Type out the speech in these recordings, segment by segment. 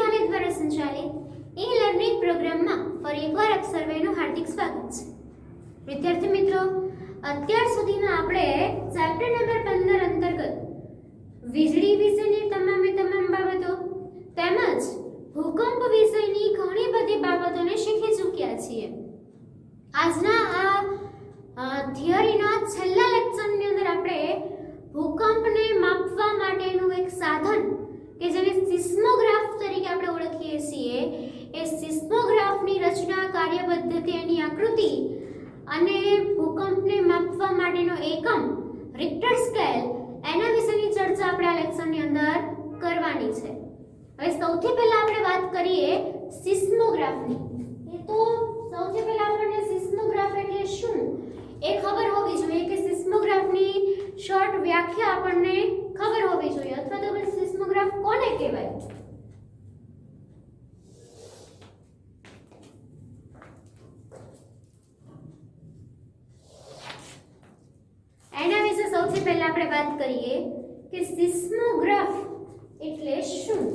વિદ્યાલય દ્વારા સંચાલિત ઈ-લર્નિંગ પ્રોગ્રામમાં ફરી એકવાર આપ સર્વેનું હાર્દિક સ્વાગત છે। વિદ્યાર્થી મિત્રો, અત્યાર સુધીમાં આપણે ચેપ્ટર નંબર 15 અંતર્ગત વીજળી વિશેની તમામ બાબતો તેમજ ભૂકંપ વિષયની ઘણી બધી બાબતોને શીખી ચૂક્યા છીએ। આજના આ થિયરીના છેલ્લા લેક્ચરની અંદર આપણે ભૂકંપને માપવા માટેનું એક સાધન કે જેને સિસ્મોગ્રાફ તરીકે આપણે ઓળખીએ છીએ, એ સિસ્મોગ્રાફની રચના, કાર્યપદ્ધતિ, એની આકૃતિ અને ભૂકંપને માપવા માટેનો એકમ રિક્ટર સ્કેલ, એના વિશેની ચર્ચા આપણે આ લેક્ચરની અંદર કરવાની છે। હવે સૌથી પહેલા આપણે વાત કરીએ સિસ્મોગ્રાફની। તો સૌથી પહેલા આપણને સિસ્મોગ્રાફ એટલે શું એ ખબર હોવી જોઈએ કે સિસ્મોગ્રાફની શોર્ટ વ્યાખ્યા આપણને ખબર હોવી જોઈએ, અથવા તો સિસ્મોગ્રાફ કોને કહેવાય। એના વિશે સૌથી પહેલા આપણે વાત કરીએ કે સિસ્મોગ્રાફ એટલે શું।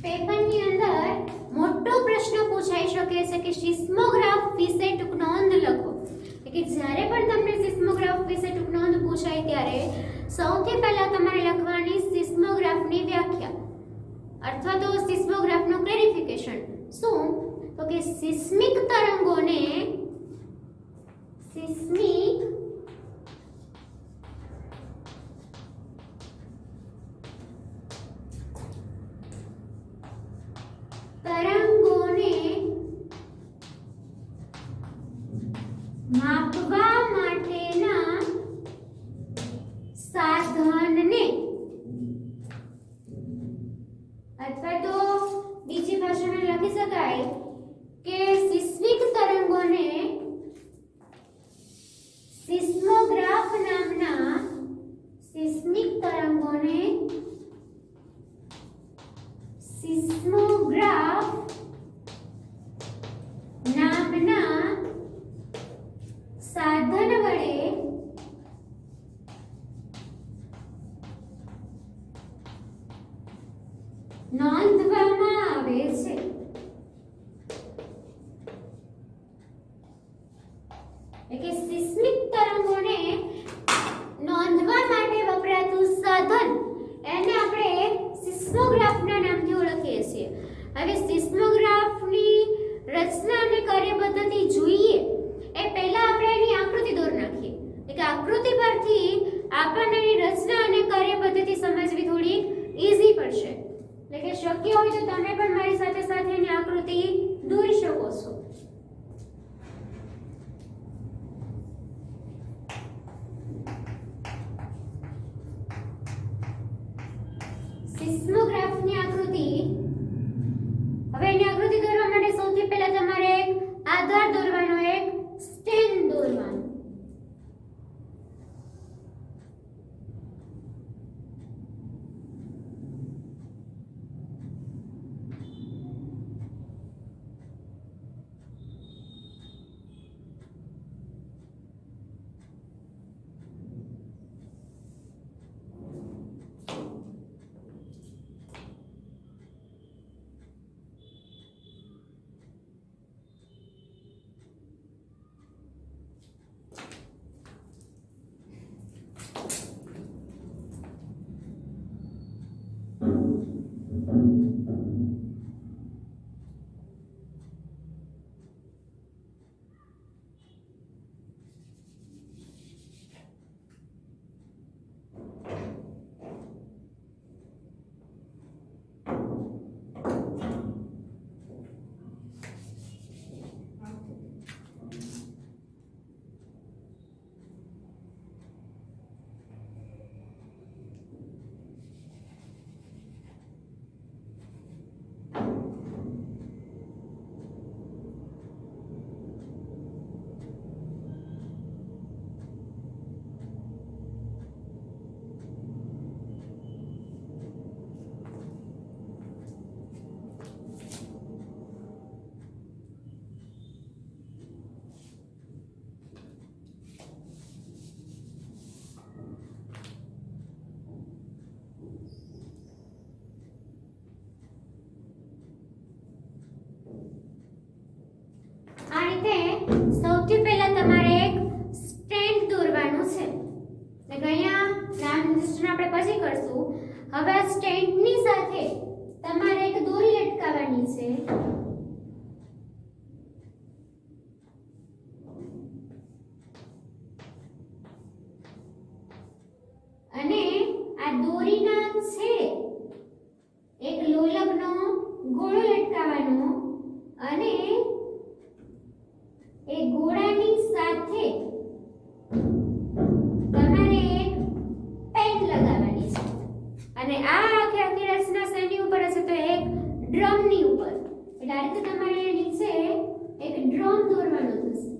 પેપરની અંદર મોટો પ્રશ્ન પૂછાઈ શકે છે કે સિસ્મોગ્રાફ વિશે ટૂંક નોંધ લખો। કે જ્યારે પણ તમને સિસ્મોગ્રાફ વિશે ટૂંક નોંધ પૂછાય ત્યારે સૌથી પહેલા તમારે લખવાની સિસ્મોગ્રાફની વ્યાખ્યા અથવા તો સિસ્મોગ્રાફનું ક્લેરિફિકેશન। શું? તો કે સિસ્મિક તરંગોને માપવા માટેના સાધનને, અથવા તો બીજી ભાષામાં લખી શકાય કે સિસ્મિક તરંગોને સિસ્મોગ્રાફ નામના સાધન વડે નોંધવામાં આવે છે। એટલે સિસ્મિક તરંગોને નોંધવા માટે વપરાતું સાધન એને આપણે સિસ્મોગ્રાફના નામથી ઓળખીએ છીએ। હવે સિસ્મોગ્રાફની રચના અને કાર્યપદ્ધતિ જોઈએ એ પહેલા આપણે એની આકૃતિ દોર નાખીએ। એટલે આકૃતિ પરથી આપણને એની રચના અને કાર્યપદ્ધતિ સમજવી થોડી ઈઝી પડશે। એટલે કે શક્ય હોય તો તમે પણ મારી સાથે સાથે એની આકૃતિ દોરી શકો છો। સિસ્મોગ્રાફની આકૃતિ, હવે એની આકૃતિ દોરવા માટે સૌથી પહેલા તમારે એક આધાર દોરવાનો, એક સ્ટેન્ડ દોરવાનો। છેડે એક લોલકનો ગોળો લટકાવવાનો અને એ ગોળાની સાથે તમારે એક પેન લગાવવાની છે અને આ આખી રચના શેની ઉપર હશે તો એક ડ્રમની ઉપર. એટલે આ રીતે તમારે નીચે એક ડ્રમ દોરવાનો થશે.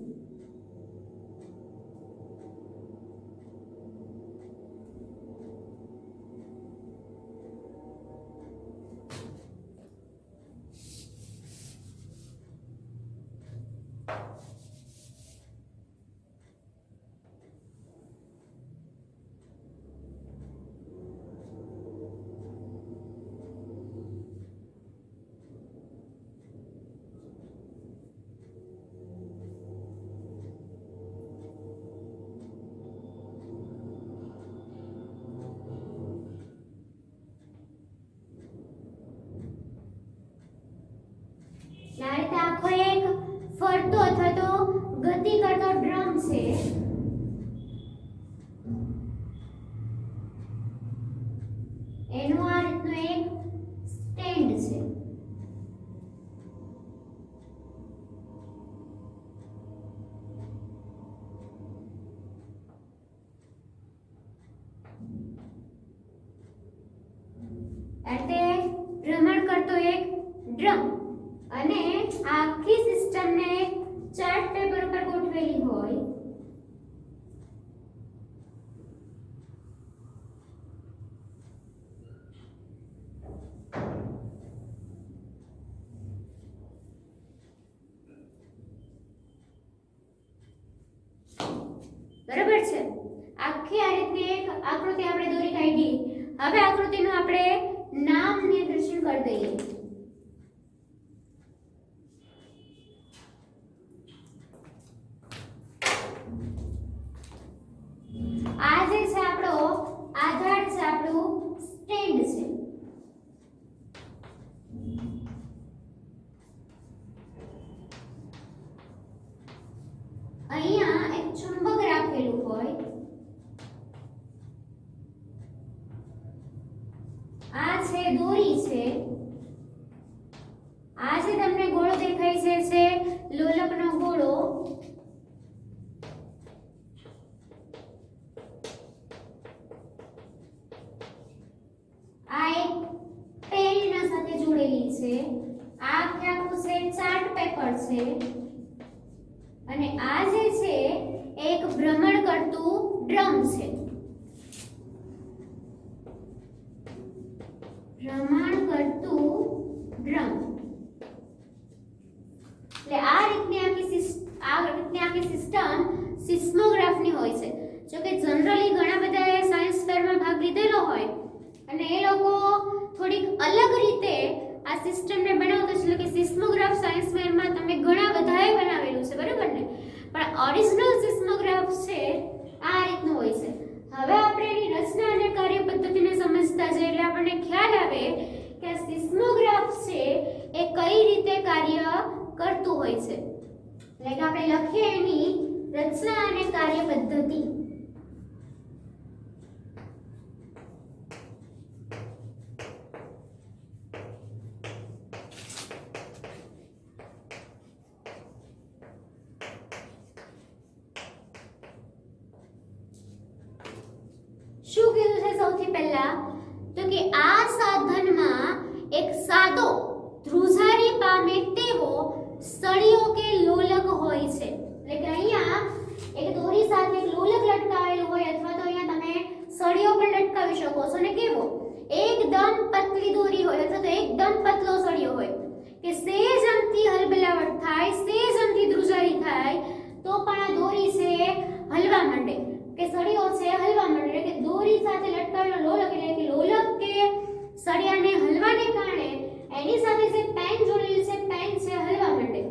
આ રીતે આખો એક ફરતો અથવા તો ગતિ કરતો ડ્રમ છે. એનું આ રીતનું એક સ્ટેન્ડ છે. આ રીતે ભ્રમણ કરતો એક ડ્રમ અને આખી સિસ્ટમને ચાર્ટ પેપર ઉપર ગોઠવેલી હોય. બરાબર છે. આખી આ રીતની એક આકૃતિ આપણે દોરી કાઢી. હવે આકૃતિનું આપણે નામ નિર્દેશન કરી દઈએ. આ જે છે આપણો આધાર છે, આપણું સ્ટેન્ડ છે. અહીંયા એક ચુંબક રાખેલું હોય. આ છે દોરી છે. આ જે તમને ગોળો દેખાય છે લોલકનો ગોળો. આ એક પેનના સાથે જોડેલી છે. આ આખું છે ચાર્ટ પેપર છે અને આ જે છે એક ભ્રમણ કરતું ડ્રમ છે. ભ્રમણ કરતું ડ્રમ એટલે આ રીતની આખી સિસ્ટમ સિસ્મોગ્રાફની હોય છે. જો કે જનરલી ઘણા બધા સાયન્સ ફેરમાં ભાગ લીધેલો હોય અને એ લોકો થોડીક અલગ રીતે આ સિસ્ટમને બનાવતા છે. એટલે કે સિસ્મોગ્રાફ સાયન્સ ફેરમાં તમે ઘણા બધાએ બનાવેલું છે, બરાબર ને? પણ ઓરિજિનલ સિસ્મોગ્રાફ છે આ રીતનું હોય છે. હવે આપણે એની રચના અને કાર્ય પદ્ધતિને સમજતા જઈએ એટલે આપણને ખ્યાલ આવે કે આ સિસ્મોગ્રાફ છે એ કઈ રીતે કાર્ય કરતું હોય છે. એટલે કે આપણે લખીએ એની રચના અને કાર્ય પદ્ધતિ. શું કીધું છે સૌથી પહેલા તો કે આ સાધનમાં એક સાદો ધ્રુજારી પામે તેવો સળિયો કે લોલક હોય છે. એટલે કે અહીંયા એક દોરી સાથે એક લોલક લટકાવેલું હોય અથવા તો અહીંયા તમે સળિયો પણ લટકાવી શકો છો. ને કેવો એકદમ પતલી દોરી હોય અથવા તો એકદમ પતલો સળિયો હોય કે સેજ અમથી હલબલાવટ થાય, સેજ અમથી ધ્રુજારી થાય તો પણ આ દોરી છે હલવા માંડે કે સળિયો છે હલવા માંડે. એટલે કે દોરી સાથે લટકાવેલો લોલક એટલે કે લોલક કે સળિયાને હલવાને કારણે એની સાથે જે પેન જોડેલી છે પેન છે હલવા માંડે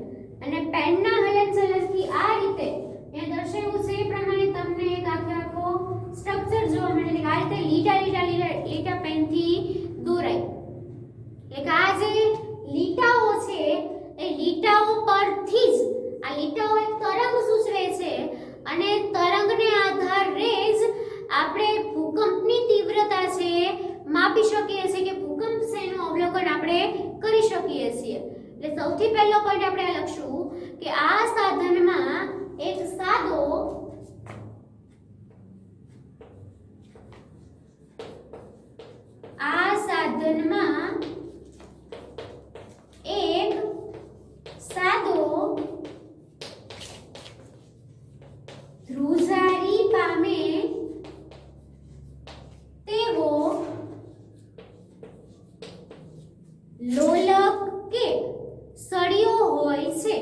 અને પેનના હલનચલનથી આ રીતે અહીંયા દર્શાવ્યું છે એ પ્રમાણે તમને એક આખો સ્ટ્રક્ચર જોવા મળે. એટલે આ રીતે લીટા પેનથી દોરાય. એટલે આ જે લીટાઓ છે એ લીટાઓ પરથી જ આ લીટાઓ એક તરંગ સૂચવે છે અને તરંગને આધારે જ આપણે ભૂકંપની તીવ્રતા છે માપી ધ્રુજારી પામે તેવો લોલક કે સળિયો હોય છે.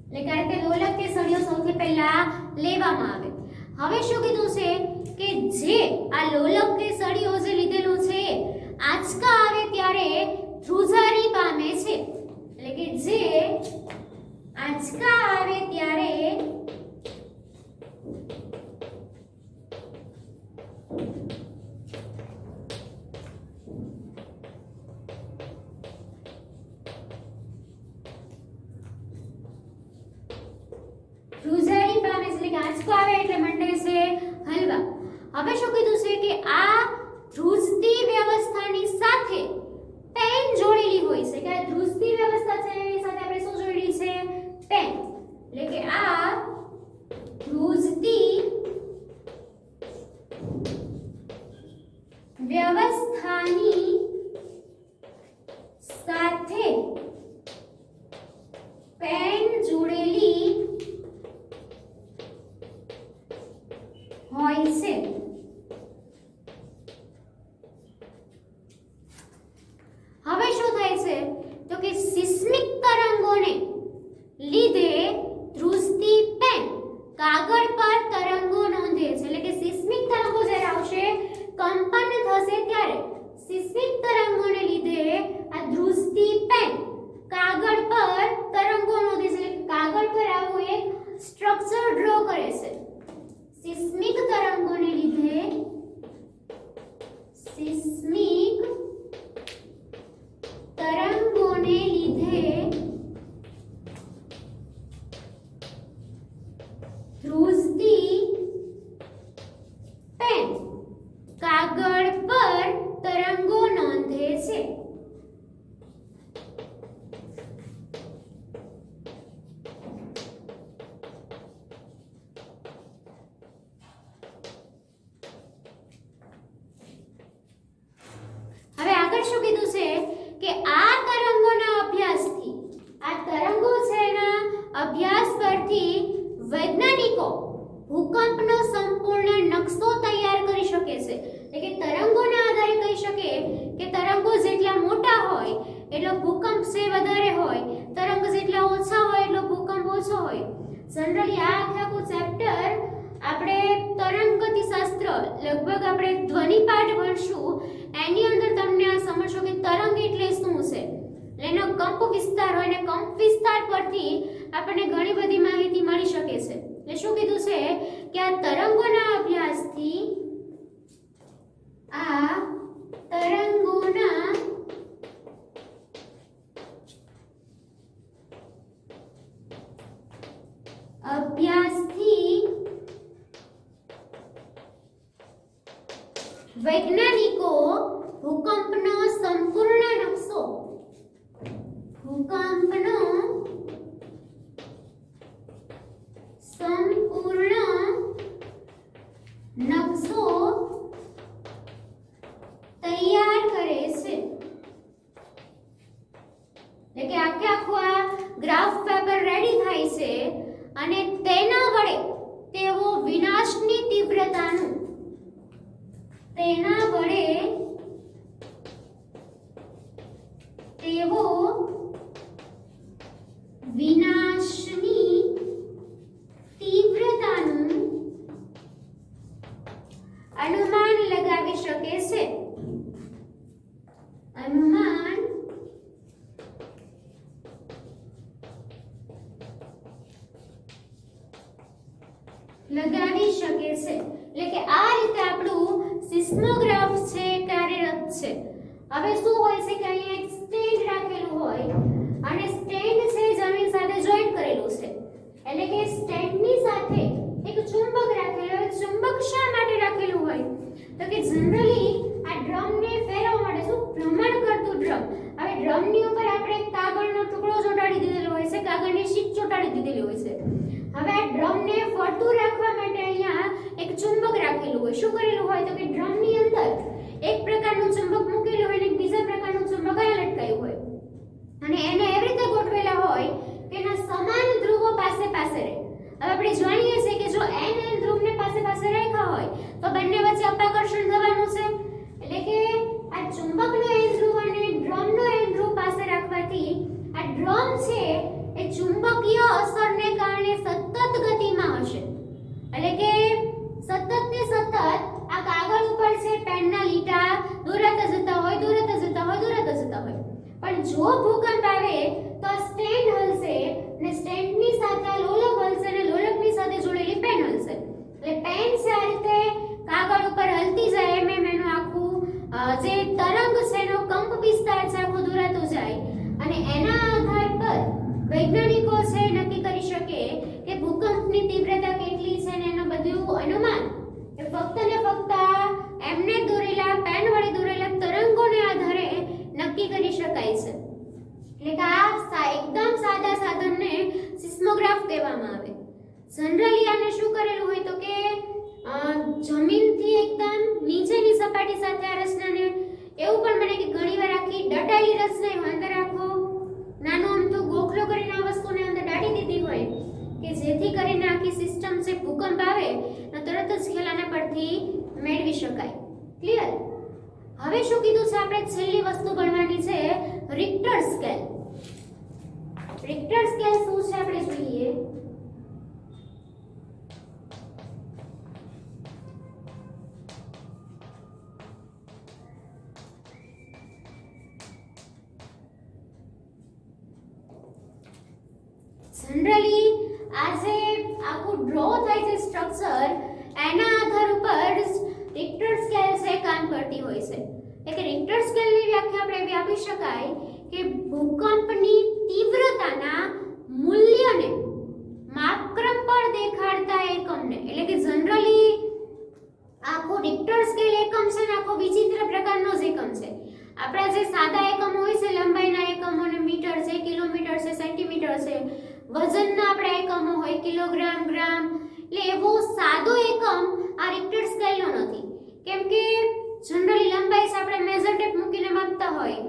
એટલે કારણ કે લોલક કે સળિયો સૌથી પહેલા લેવામાં આવે. હવે શું કીધું છે કે જે આ લોલક કે સળિયો જે લીધેલું છે આંચકા આવે ત્યારે ધ્રુજારી પામે છે. એટલે કે જે આંચકા આવે ત્યારે ધ્રુજારી પામે છે. એટલે કે આંચકો આવે એટલે મંડે છે હલવા. હવે શું કીધું છે કે આ ધ્રુજતી વ્યવસ્થાની સાથે પેન જોડેલી હોય છે. કે આ ધ્રુજતી વ્યવસ્થા છે એની સાથે આપણે શું જોડેલી છે? પેન. એટલે કે આ ધ્રુજતી વ્યવસ્થાની સાથે પેન જોડેલી હોય છે. હવે શું થાય છે તો કે સિસ્મિક તરંગોને લીધે ધ્રુજતી પેન કાગળ પર તરંગો નોંધે છે. એટલે કે સિસ્મિક તરંગો જ્યારે આવશે કંપન થશે ત્યારે સિસ્મિક તરંગોને લીધે આ ધ્રુજતી પેન કાગળ પર તરંગો નોંધે છે. કાગળ પર આવું એક સ્ટ્રક્ચર ડ્રો કરે છે. સિસ્મિક તરંગોને લીધે ધ્રુજતી પેન કાગળ પર તરંગો નોંધે છે. હવે આગળ શું કીધું છે કે આ તરંગોના અભ્યાસથી આ તરંગો છે એના અભ્યાસ પરથી વૈજ્ઞાનિકો ભૂકંપનો સંપૂર્ણ નકશો તૈયાર કરી શકે છે. એટલે કે તરંગોના આધારે કહી શકે કે તરંગો જેટલા મોટા હોય એટલો ભૂકંપ છે વધારે હોય, તરંગ જેટલા ઓછા હોય એટલો ભૂકંપ ઓછો હોય. જનરલી આ આખું ચેપ્ટર આપણે તરંગ ગતિશાસ્ત્ર લગભગ આપણે ધ્વનિ પાઠ ભણશું એની અંદર તમને આ સમજશો કે તરંગ એટલે શું છે. એનો કંપ વિસ્તાર હોય ને કંપ વિસ્તાર પરથી આપણને ઘણી બધી માહિતી મળી શકે છે. એટલે શું કીધું છે કે આ તરંગોના અભ્યાસથી વૈજ્ઞાનિકો ભૂકંપનો સંપૂર્ણ નકશો તૈયાર કરે છે. એટલે કે આખું આ ગ્રાફ પેપર રેડી થાય છે અને તેના વડે તેઓ વિનાશની તીવ્રતાનું અનુમાન લગાવી શકે છે. એટલે કે આ રીતે આપણું સિસ્મોગ્રાફ છે કાર્યરત છે. હવે શું હોય છે કે અહીંયા એક સ્ટેન્ડ રાખેલું હોય અને સ્ટેન્ડ છે જમીન સાથે જોઈન્ટ કરેલું છે. એટલે કે સ્ટેન્ડની સાથે એક ચુંબક રાખેલું હોય. ચુંબક શા માટે રાખેલું હોય તો કે જનરલી આ ડ્રમને ફેરવવા માટે શું ભ્રમણ કરતું ડ્રમ. હવે ડ્રમની ઉપર આપણે એક કાગળનો ટુકડો ચોંટાડી દીધેલો હોય છે, કાગળની શીટ ચોંટાડી દીધેલી હોય છે. હવે આ ડ્રમને ફરતું રાખવા માટે તો બંને વચ્ચે અપાકર્ષણ થવાનું છે, એટલે કે આ ચુંબકનો એક ધ્રુવ અને ડ્રમનો એક ધ્રુવ પાસે રાખવાથી આ ડ્રમ છે એ ચુંબકીય અસરને કારણે સતત ગતિમાં હશે, એટલે કે સતત ને સતત આ કાગળ ઉપર છે પેનના લીટા દોરાતા જતા હોય દોરાતા જતા હોય દોરાતા જતા હોય, પણ જો ભૂકંપ આવે તો સ્ટેન્ડ હલશે અને સ્ટેન્ડની સાથે લોલક હલશે અને લોલકની સાથે જોડેલી પેન હલશે, એટલે પેન છે આ રીતે કાગળ ઉપર હલતી જાય એમ એનું આખું જે તરંગ છે એનો કંપ વિસ્તાર છે આખો દોરાતો જાય, અને એના આધાર પર વૈજ્ઞાનિકો છે નક્કી કરી શકે કે ભૂકંપની તીવ્રતા કેટલી છે અને એનું બધું અનુમાન એ ફક્ત ને ફક્ત એમને દોરેલા પેન વડે દોરેલા તરંગોને આધારે નક્કી કરી શકાય છે, એટલે કે આ એકદમ સાદા સાધનને સિસ્મોગ્રાફ કહેવામાં આવે. જનરલી આને શું કરેલું હોય તો કે જમીનથી એકદમ નીચેની સપાટી સાથે આ રચનાને એવું પણ બને કે ઘણીવાર આખી દટાયેલી રચના હોય, અંદર આખો નાનો અમથો ગોખલો કરીને આ વસ્તુને અંદર દાટી દીધી હોય કે જેથી કરીને આખી સિસ્ટમ છે ભૂકંપ આવે તો તરત જ ખ્યાલ આના પરથી મેળવી શકાય. ક્લિયર? હવે શું કીધું છે આપણે છેલ્લી વસ્તુ ભણવાની છે રિક્ટર સ્કેલ. રિક્ટર સ્કેલ શું છે આપણે જોઈએ. જનરલી આ જે આખું ડ્રો થાય છે સ્ટ્રક્ચર એના આધાર ઉપર રિક્ટર સ્કેલ છે કામ કરતી હોય છે, એટલે કે રિક્ટર સ્કેલની વ્યાખ્યા આપણે એવી આપી શકાય કે ભૂકંપની તીવ્રતાના મૂલ્યને માપક્રમ પર દેખાડતા એકમને, એટલે કે જનરલી આખો રિક્ટર સ્કેલ એકમ છે ને આખો વિચિત્ર પ્રકારનો જ એકમ છે. આપણા જે સાદા એકમો હોય છે લંબાઈના એકમો ને મીટર છે, કિલોમીટર છે, સેન્ટીમીટર છે, વજનના આપણા એકમો હોય કિલોગ્રામ, ગ્રામ, એટલે એવો સાદો એકમ આ રિક્ટર સ્કેલનો નથી, કેમ કે જનરલી લંબાઈ છે આપણે મેઝર ટેપ મૂકીને માપતા હોય,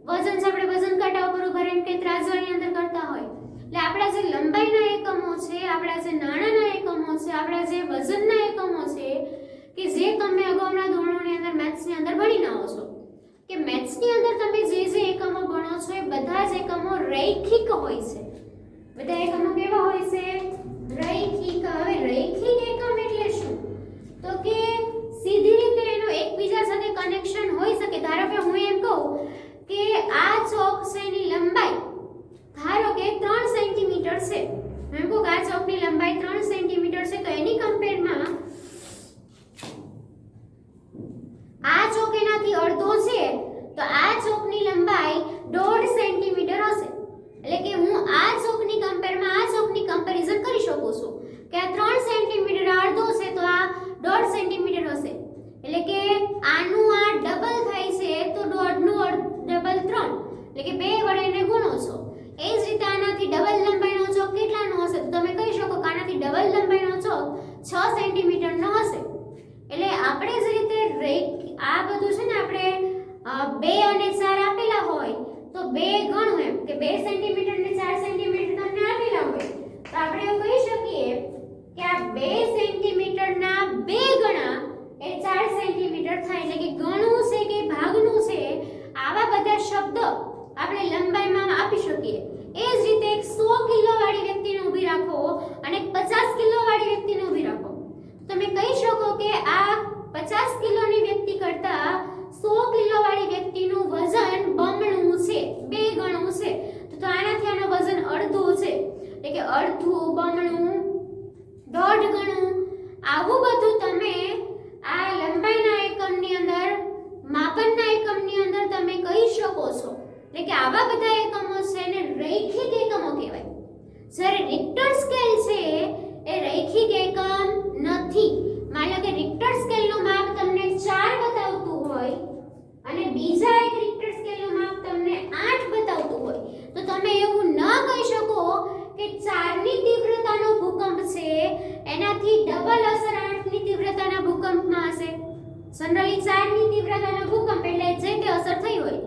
વજન છે આપણે વજન કાંટા ઉપર ઉભા રહીને કે ત્રાજવાની અંદર કરતા હોય, એટલે આપણા જે લંબાઈના એકમો છે, આપણા જે નાણાના એકમો છે, આપણા જે વજનના એકમો છે કે જે તમે અગાઉના ધોરણોની અંદર મેથ્સની અંદર ભણીને આવો છો કે મેથ્સની અંદર તમે જે એકમો ભણો છો એ બધા જ એકમો રૈખિક હોય છે. બધા એકમો કેવા હોય છે? રૈખિક. હવે રૈખિક એકમ એટલે શું તો કે સીધી રીતે એનો એકબીજા સાથે કનેક્શન હોઈ શકે. ધારો કે હું એમ કહું કે આ ચોક છે એની લંબાઈ ધારો કે 3 સેન્ટીમીટર છે, હું એમ કહું કે આ ચોકની લંબાઈ 3 સેન્ટીમીટર છે, તો એની કમ્પેરમાં આ ચોક એનાથી અડધો છે તો આ ચોકની લંબાઈ 1.5 સેન્ટીમીટર હશે, એટલે કે હું આ ચોકની કમ્પેરમાં આ ચોકની કમ્પેરિઝન કરી શકું છું કે આ 3 સેન્ટીમીટર અડધો છે તો આ 1.5 સેન્ટીમીટર હશે, એટલે કે આનું આ ડબલ થાય છે તો 1.5 નું ડબલ 3, એટલે કે 2 વડે એને ગુણો છો. એ જ રીતે આનાથી ડબલ લંબાઈનો ચોક કેટલાનો હશે તો તમે કહી શકો કે આનાથી ડબલ લંબાઈનો ચોક 6 સેન્ટીમીટરનો હશે. એટલે આપણે જ રીતે આ બધું છે ને આપણે 2 અને 4 આપેલા હોય તો 2 ગણું એમ કે 2 સેન્ટીમીટર ને 4 સેન્ટીમીટર તમને આપેલા હોય તો આપણે એવું કહી શકીએ કે આ 2 સેન્ટીમીટરના 2 ગણા એ 4 સેન્ટીમીટર થાય, એટલે કે ગણું છે કે ભાગનું છે આવા બધા શબ્દ આપણે લંબાઈમાં આપી શકીએ. એ જ રીતે એક 100 કિલો વાળી વ્યક્તિને ઊભી રાખો અને 50 કિલો વાળી વ્યક્તિને ઊભી રાખો, તમે કહી શકો કે આ 50 કિલોની વ્યક્તિ કરતા 100 કિલો વાળી વ્યક્તિનું વજન બમણું છે, 2 ગણું છે, તો આનાથી આનું વજન અડધું છે, એટલે કે અડધું, બમણું, 1.5 ગણું, આવું બધું તમે આ લંબાઈના એકમની અંદર માપનના એકમની અંદર તમે કહી શકો છો. એટલે કે આવા બધા એકમો છે એને રૈખિક એકમો કહેવાય. જ્યારે રિક્ટર સ્કેલ છે એ રૈખિક એકમ નથી. માની લો કે રિક્ટર સ્કેલનું માપ તમને 4 બતાવતું હોય અને બીજા એક રિક્ટર સ્કેલનું માપ તમને 8 બતાવતું હોય તો તમે એવું ન કહી શકો કે 4 ની તીવ્રતાનો ભૂકંપ છે એનાથી ડબલ અસર 8 ની તીવ્રતાના ભૂકંપમાં હશે. જનરલી 4 ની તીવ્રતાનો ભૂકંપ એટલે જે તે અસર થઈ હોય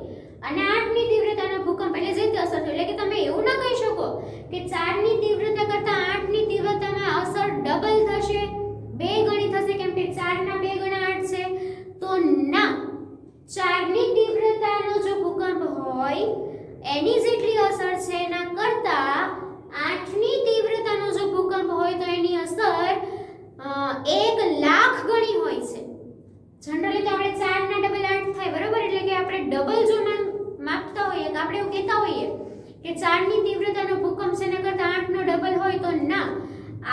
અને 8 ની તીવ્રતાનો ભૂકંપ એટલે જે તે અસર થઈ, એટલે કે તમે એવું ન કહી શકો કે 4 ની તીવ્રતા કરતા 8 ની તીવ્રતામાં અસર ડબલ થશે, 2 ગણી થશે, કેમ કે 4 ના 2 ગણી એની જેટલી અસર છે એના કરતા 8 ની તીવ્રતાનો જો ભૂકંપ હોય તો એની અસર 1 લાખ ગણી હોય છે. જનરલી તો આપણે 4 ના ડબલ 8 થાય, બરોબર? એટલે કે આપણે ડબલ જો માપતા હોઈએ તો આપણે એવું કહેતા હોઈએ કે 4 ની તીવ્રતાનો ભૂકંપ છે એના કરતા 8 નો ડબલ હોય, તો ના,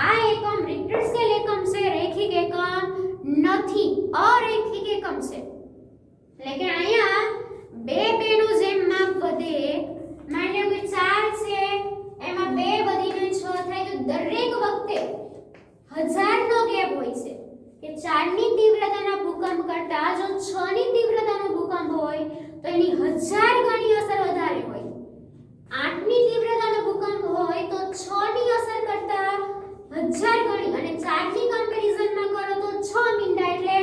આ એકમ રિક્ટર સ્કેલ એકમ છે, રેખિક એકમ નથી, અરેખિક એકમ છે. એટલે કે અહીંયા બે નું જેમ માપ વધે, માની લો કે 4 છે એમાં 2 વધીને 6 થાય, તો દરેક વખતે 1000 નો ગેપ હોય છે કે 4 ની તીવ્રતાના ભૂકંપ કરતા જો 6 ની તીવ્રતાનો ભૂકંપ હોય તો એની 1000 ગણી અસર વધારે હોય. 8 ની તીવ્રતાનો ભૂકંપ હોય તો 6 ની અસર કરતા 1000 ગણી, અને 4 ની કમ્પેરિઝનમાં કરો તો 6 મીંડા એટલે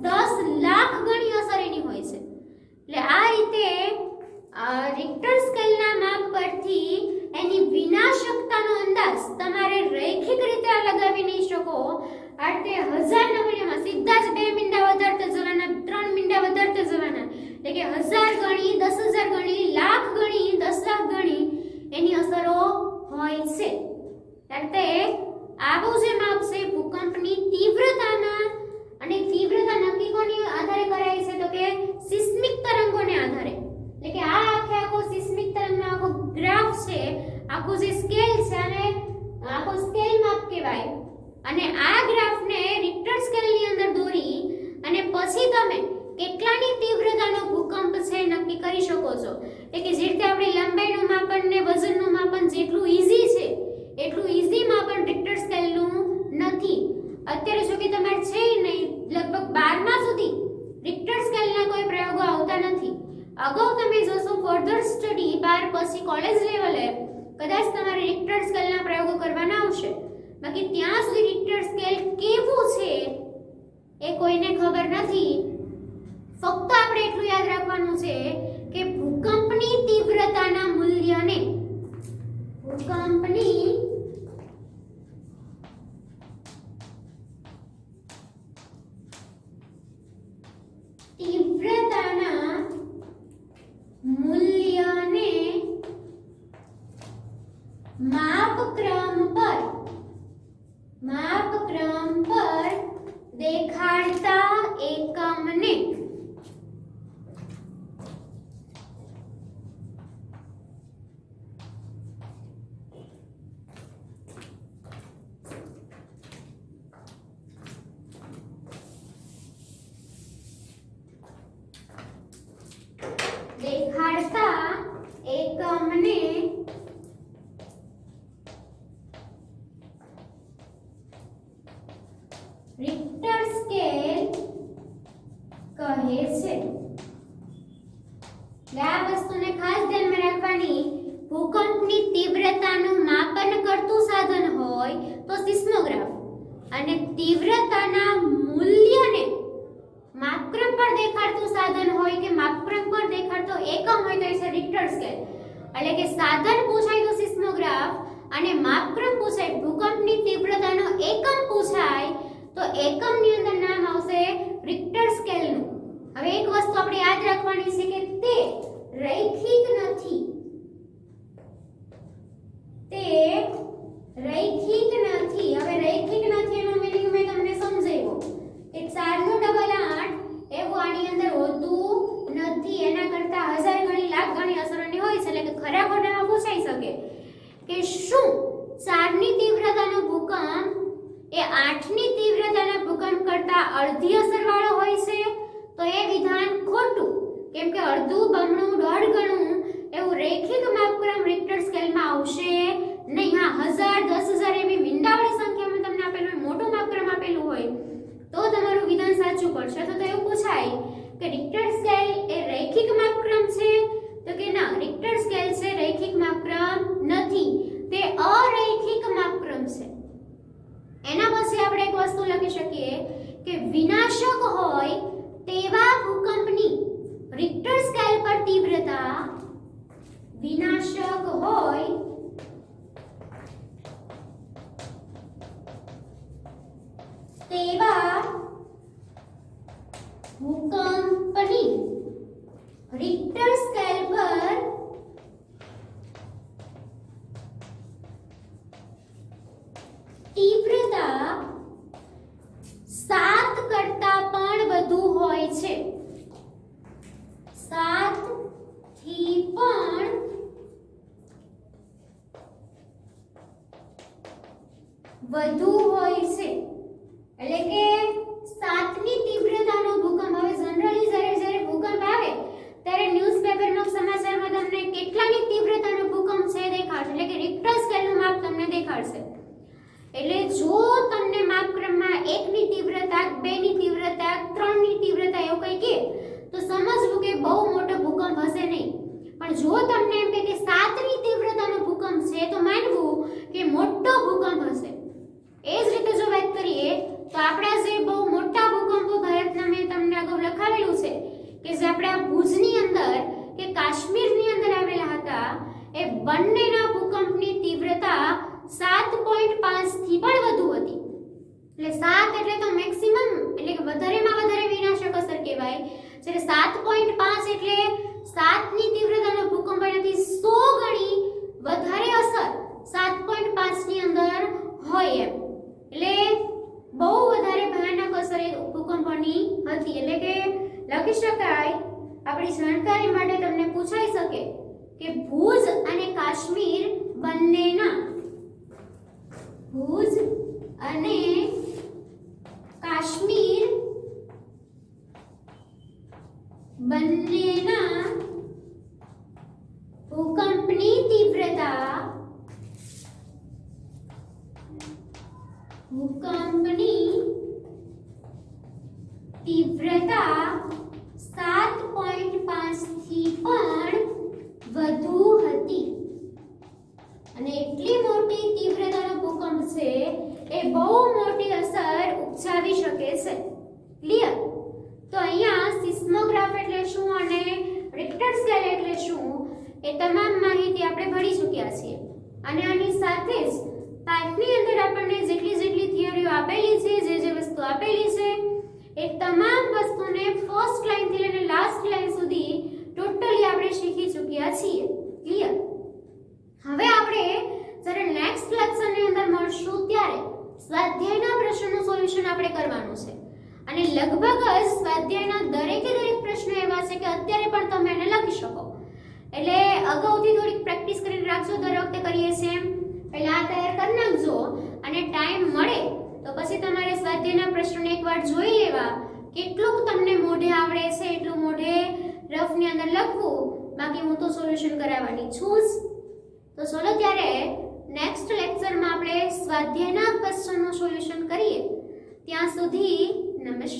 10 લાખ ગણી અસર એની હોય છે. એટલે આ રીતે રિક્ટર સ્કેલના માપ પરથી એની વિનાશકતાનો અંદાજ તમારે રૈખિક રીતે લગાવી નહીં શકો. આ રીતે 1000 ના મૂલ્યમાં સીધા જ 2 મીંડા વધારતા જવાના, 3 મીંડા વધારતા જવાના, એટલે કે 1000 ગણી, 10000 ગણી, લાખ ગણી, 10 લાખ ગણી એની અસરો હોય છે. એટલે આવું જે માપ છે ભૂકંપની તીવ્રતાના, અને તીવ્રતા નક્કી કોની આધારે કરાય છે તો કે સિસ્મિક તરંગોને આધારે. એટલે કે આ આખો સિસ્મિક તરંગનો આખો ગ્રાફ છે, આખો જે સ્કેલ છે અને આખો સ્કેલ માપ કહેવાય. અને આ ગ્રાફને રિક્ટર સ્કેલની અંદર દોરી અને પછી તમે કેટલાની તીવ્રતાનો ભૂકંપ છે નક્કી કરી શકો છો. એટલે કે જે રીતે આપણે લંબાઈનું માપન ને વજનનું માપન જેટલું ઈઝી છે એટલું ઈઝી માપન રિક્ટર સ્કેલનું નથી. અત્યારે જો કે તમારે છે નહીં, લગભગ 12મા સુધી રિક્ટર સ્કેલના કોઈ પ્રયોગો આવતા નથી. અગાઉ તમે જોશો ફર્ધર સ્ટડી 12 પછી કોલેજ લેવલે કદાચ તમારે રિક્ટર સ્કેલના પ્રયોગો કરવાના આવશે. બાકી ત્યાં સુધી રિક્ટર સ્કેલ કેવું છે એ કોઈને ખબર નથી. ફક્ત આપણે એટલું યાદ રાખવાનું છે કે ભૂકંપની તીવ્રતાના મૂલ્યને ભૂકંપની તીવ્રતાના મૂલ્યને માપક્રમ પર દેખાડતા એકમને રિક્ટર સ્કેલ કહે છે. આ વસ્તુને ખાસ ધ્યાનમાં રાખવાની. ભૂકંપની તીવ્રતાનું માપન કરતું સાધન હોય તો સિસ્મોગ્રાફ, અને તીવ્રતાના મૂલ્યને માપક્રમ પર દેખાડતું સાધન હોય કે માપક્રમ પર દેખાડતો એકમ હોય તો એ છે રિક્ટર સ્કેલ. એટલે કે સાધન પૂછાય તો સિસ્મોગ્રાફ, અને માપક્રમ પૂછાય, ભૂકંપની તીવ્રતાનો એકમ પૂછાય તો એકમની અંદર નામ આવશે રિક્ટર સ્કેલનું. હવે એક વસ્તુ આપણે યાદ રાખવાની છે કે તે રૈખિક નથી. તે રૈખિક નથી. હવે રૈખિક નથી એનો મીનિંગ મેં તમને સમજાવ્યો કે 4 નો ડબલ 8 એવું આની અંદર હોતું નથી. એના કરતા 1000 ગણી, લાખ ગણી અસરોની હોય છે. એટલે કે ખરા ખોટામાં પૂછાઈ શકે કે શું 4 ની તીવ્રતાનો ભૂકંપ એ 8 ની તીવ્રતાના ભૂકંપ કરતા અડધી અસરવાળો હોય છે? તો એ વિધાન ખોટું, કેમ કે અડધું, બમણું, દોઢ ગણું એવું રૈખિક માપક્રમ રિક્ટર સ્કેલમાં આવશે નહીં. હા, 1000, 10000 એવી મીંડાવાળી સંખ્યામાં તમને આપેલું હોય, મોટું માપક્રમ આપેલું હોય તો તમારું વિધાન સાચું પડશે. તો એવું પૂછાય કે રિક્ટર સ્કેલ એ રૈખિક માપક્રમ છે? તો કે ના, રિક્ટર સ્કેલ છે રૈખિક માપક્રમ નથી, તે અરૈખિક માપક્રમ છે. એના પછી આપણે એક વસ્તુ લખી શકીએ કે વિનાશક હોય તેવા ભૂકંપની રિક્ટર સ્કેલ પર તીવ્રતા, વિનાશક હોય તેવા ભૂકંપની રિક્ટર સ્કેલ પર છે, એટલે કે 7ની તીવ્રતાનો ભૂકંપ. હવે જનરલી જ્યારે ભૂકંપ આવે ત્યારે ન્યૂઝપેપરમાં સમાચારમાં તમને કેટલાની તીવ્રતાનો ભૂકંપ છે દેખાડશે, એટલે કે રિક્ટર સ્કેલનું માપ તમને દેખાડશે. એટલે જો તમને માપક્રમમાં 1ની તીવ્રતા, 2ની તીવ્રતા, 3ની તીવ્રતા એવું કંઈ કહે તો સમજવું કે બહુ મોટો ભૂકંપ હશે નહીં. પણ જો તમને એમ કહે કે 7ની તીવ્રતાનો ભૂકંપ છે તો માનવું કે મોટો ભૂકંપ હશે. એ જ રીતે જો વાત કરીએ તો આપણા જે બહુ મોટા ભૂકંપો ભારતના મેં તમને અગાઉ લખાવેલું છે કે જે આપણા ભુજની અંદર કે કાશ્મીરની અંદર આવેલા હતા, એ બંનેના ભૂકંપની તીવ્રતા 7.5 થી પણ વધુ હતી. એટલે 7 એટલે તો મેક્સિમમ, એટલે કે વધારેમાં વધારે વિનાશક અસર કહેવાય. જ્યારે 7.5 એટલે 7ની તીવ્રતાનો ભૂકંપ એનાથી 100 ગણી વધારે અસર 7.5 ની અંદર હોય એમ. એટલે બહુ વધારે ભયાનક અસર એ ભૂકંપની હતી. એટલે કે લખી શકાય, આપણી જાણકારી માટે તમને પૂછાઈ શકે કે ભુજ અને કાશ્મીર બંનેના ભૂકંપની તીવ્રતા 7.5 થી પણ વધુ હતી. અને એટલી મોટી તીવ્રતાનો ભૂકંપ છે એ બહુ મોટી અસર ઉપજાવી શકે છે. ક્લિયર? તો અહીંયા સિસ્મોગ્રાફ એટલે શું અને રિક્ટર સ્કેલ એટલે શું એ તમામ માહિતી આપણે ભણી ચૂક્યા છીએ. અને આની સાથે જ પાઠની અંદર આપણને જેટલી થિયરીઓ આપેલી છે, જે વસ્તુ આપેલી છે એ તમામ વસ્તુને ફર્સ્ટ લાઈન થી લઈને લાસ્ટ લાઈન સુધી ટોટલી આપણે શીખી ચૂક્યા છીએ. ક્લિયર? હવે આપણે જ્યારે નેક્સ્ટ લેક્ચરની અંદર મળશું ત્યારે સ્વાધ્યાયના પ્રશ્નોનું સોલ્યુશન આપણે કરવાનું છે. અને લગભગ જ સ્વાધ્યાયના દરેકે દરેક પ્રશ્નો એવા છે કે અત્યારે પણ તમે એને લખી શકો. એટલે અગાઉથી થોડીક પ્રેક્ટિસ કરીને રાખજો. દર વખતે કરીએ છીએ એમ પહેલા આ તૈયાર કરી નાખજો, અને ટાઈમ મળે તો પછી તમારે સ્વાધ્યાયના પ્રશ્નોને એકવાર જોઈ લેવા. કેટલુંક તમને મોઢે આવડે છે એટલું મોઢે રફની અંદર લખવું, બાકી હું તો સોલ્યુશન કરાવવાની છું જ. તો ચલો ત્યારે નેક્સ્ટ લેક્ચરમાં આપણે સ્વાધ્યાયના ક્વેશ્ચનનું સોલ્યુશન કરીએ. ત્યાં સુધી નમસ્કાર.